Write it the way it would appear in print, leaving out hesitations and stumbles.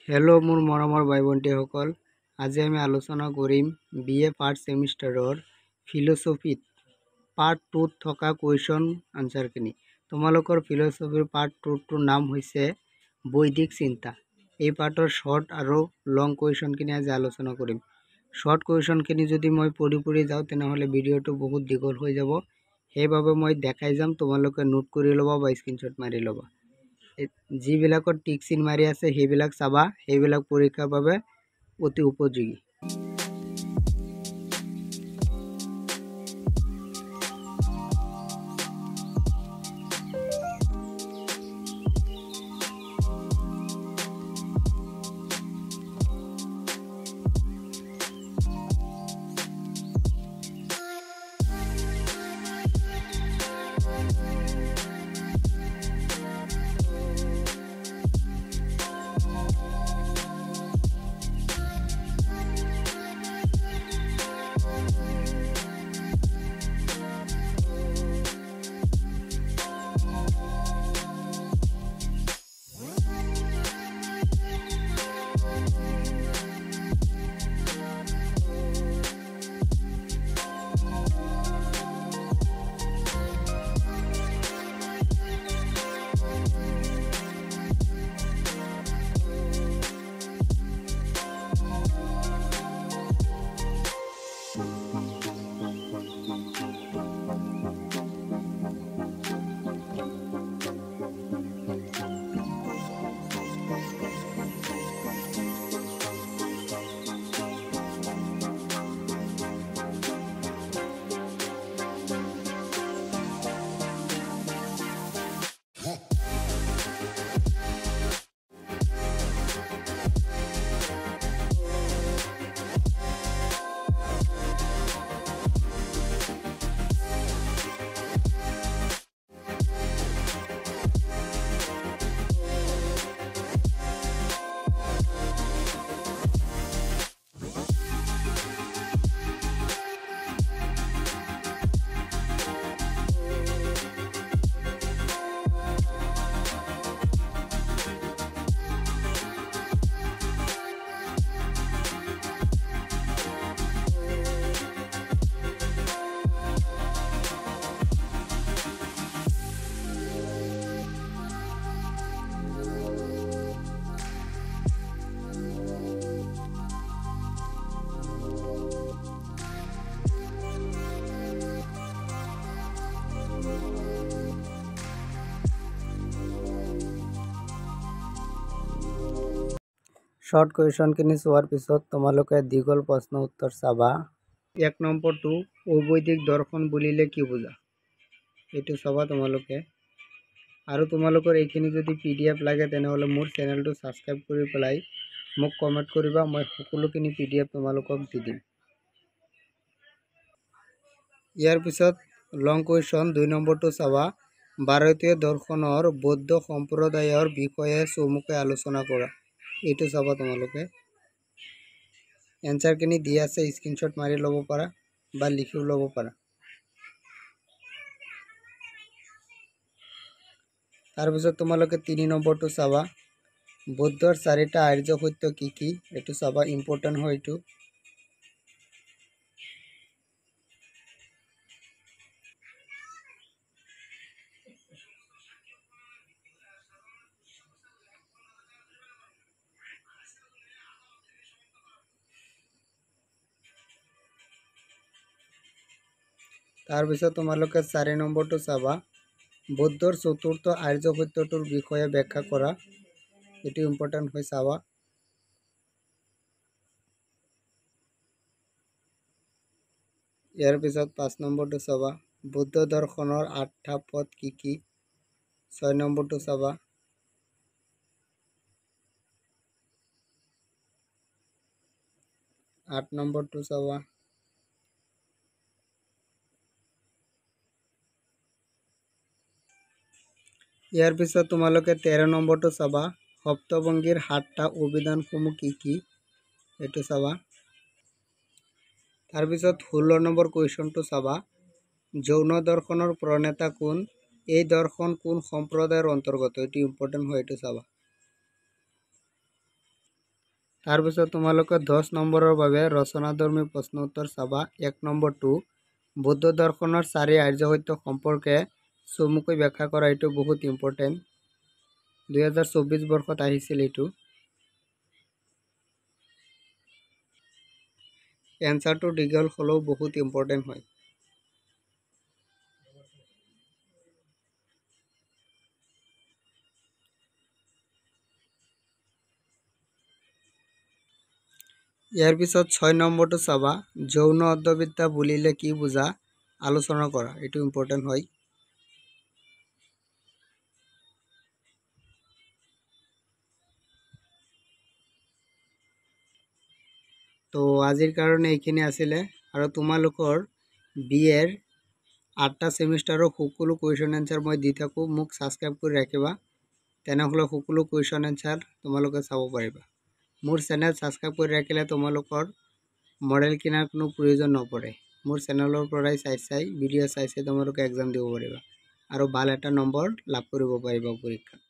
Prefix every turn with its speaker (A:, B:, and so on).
A: Hello' মোৰ মৰমৰ ভাই ভণ্টিসকল, আজি আমি আলোচনা কৰিম BA ফাৰ্ষ্ট ছেমিষ্টাৰৰ ফিল'ছফিত পাৰ্ট 2ত থকা কুৱেশ্যন আনচাৰখিনি। তোমালোকৰ ফিল'ছফিৰ পাৰ্ট 2টোৰ নাম হৈছে বৈদিক চিন্তা। এই পাৰ্টৰ শ্বৰ্ট আৰু লং কুৱেশ্যনখিনি আজি আলোচনা কৰিম। শ্বৰ্ট কুৱেশ্যনখিনি যদি মই পঢ়ি যাওঁ তেনেহ'লে ভিডিঅ'টো বহুত দীঘল হৈ যাব, সেইবাবে মই দেখাই যাম, তোমালোকে নোট কৰি ল'বা বা স্ক্ৰীনশ্বট মাৰি ল'বা। যিবিলাকৰ টিক চিন মাৰি আছে সেইবিলাক চাবা, সেইবিলাক পৰীক্ষাৰ বাবে অতি উপযোগী। শ্বৰ্ট কুৱেশ্যনখিনি চোৱাৰ পিছত তোমালোকে দীঘল প্ৰশ্ন উত্তৰ চাবা। 1 নম্বৰটো অবৈদিক দৰ্শন বুলিলে কি বুজা, এইটো চাবা তোমালোকে। আৰু তোমালোকৰ এইখিনি যদি PDF লাগে তেনেহ'লে মোৰ চেনেলটো ছাবস্ক্ৰাইব কৰি পেলাই মোক কমেণ্ট কৰিবা, মই সকলোখিনি PDF তোমালোকক দি দিম। ইয়াৰ পিছত লং কুৱেশ্যন 2 নম্বৰটো চাবা। ভাৰতীয় দৰ্শনৰ বৌদ্ধ সম্প্ৰদায়ৰ বিষয়ে চমুকৈ আলোচনা কৰা, এইটো চাবা তোমালোকে। এনচাৰখিনি দিয়া আছে, স্ক্ৰীনশ্বট মাৰি ল'ব পাৰা বা লিখিও ল'ব পাৰা। তাৰপিছত তোমালোকে 3 নম্বৰটো চাবা। বৌদ্ধৰ 4টা আৰ্য সত্য কি কি, এইটো চাবা, ইম্পৰ্টেণ্ট হয় এইটো। তাৰপিছত তোমালোকে 4 নম্বৰটো চাবা। বৌদ্ধৰ 4ৰ্থ আৰ্য সত্যটোৰ বিষয়ে ব্যাখ্যা কৰা, এইটো ইম্পৰ্টেণ্ট হয়, চাবা। ইয়াৰ পিছত 5 নম্বৰটো চাবা। বৌদ্ধ দৰ্শনৰ 8টা পথ কি কি, 6 নম্বৰটো চাবা। আঠ নম্বৰটো চাবা। ইয়াৰ পিছত তোমালোকে 13 নম্বৰটো চাবা। সপ্তভংগীৰ 7টা অভিধানসমূহ কি কি, এইটো চাবা। তাৰপিছত 16 নম্বৰ কুৱেশ্যনটো চাবা। যৌন দৰ্শনৰ প্ৰণেতা কোন, এই দৰ্শন কোন সম্প্ৰদায়ৰ অন্তৰ্গত, এইটো ইম্পৰ্টেণ্ট হয়, এইটো চাবা। তাৰপিছত তোমালোকে 10 নম্বৰৰ বাবে ৰচনাধৰ্মী প্ৰশ্ন উত্তৰ চাবা। 1 নম্বৰটো বৌদ্ধ দৰ্শনৰ 4 আৰ্য সত্য সম্পৰ্কে চমুকৈ ব্যাখ্যা কৰা। এইটো বহুত ইম্পৰ্টেণ্ট, 2024 বৰ্ষত আহিছিল এইটো। এনচাৰটো দীঘল হ'লেও বহুত ইম্পৰ্টেণ্ট হয়। ইয়াৰ পিছত 6 নম্বৰটো চাবা, যৌন অধ্যবিদ্যা বুলিলে কি বুজা আলোচনা কৰা। এইটো ইম্পৰ্টেণ্ট হয়। তো আজিৰ কাৰণে এইখিনি আছিলে, আৰু তোমালোকৰ BA-ৰ 8টা ছেমিষ্টাৰৰ সকলো কুৱেশ্যন এনচাৰ মই দি থাকোঁ, মোক ছাবস্ক্ৰাইব কৰি ৰাখিবা, তেনেহ'লে সকলো কুৱেশ্যন এনচাৰ তোমালোকে চাব পাৰিবা। মোৰ চেনেল ছাবস্ক্ৰাইব কৰি ৰাখিলে তোমালোকৰ মডেল কিনাৰ কোনো প্ৰয়োজন নপৰে। মোৰ চেনেলৰ পৰাই চাই ভিডিঅ' চাই তোমালোকে এক্সাম দিব পাৰিবা আৰু ভাল এটা নম্বৰ লাভ কৰিব পাৰিবা পৰীক্ষাত।